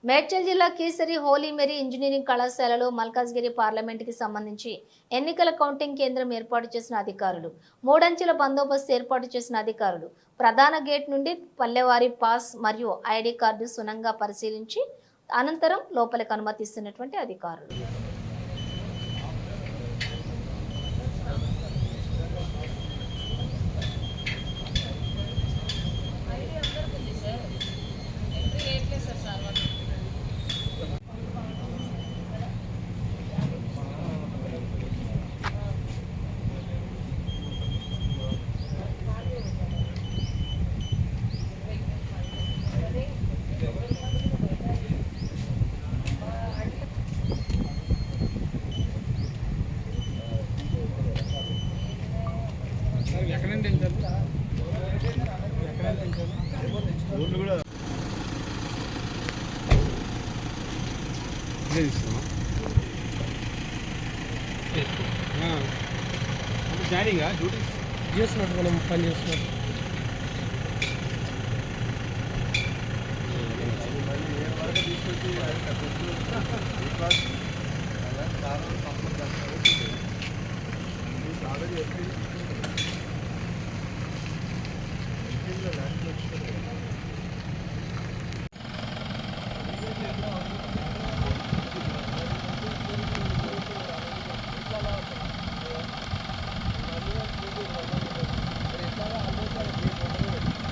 మేడ్చల్ జిల్లా Keesari Holi Mary engineering కళాశాలలో మల్కాజ్గిరి పార్లమెంటుకి సంబంధించి ఎన్నికల కౌంటింగ్ కేంద్రం ఏర్పాటు చేసిన అధికారులు, మూడంచెల బందోబస్తు ఏర్పాటు చేసిన అధికారులు ప్రధాన గేట్ నుండి పల్లెవారీ పాస్ మరియు ఐడి కార్డు సునంగా పరిశీలించి అనంతరం లోపలికి అనుమతిస్తున్నటువంటి అధికారులు. జాయినింగ్ డ్యూటీ చేస్తున్నట్టు మనం పని చేస్తున్నాం. తీసుకొచ్చి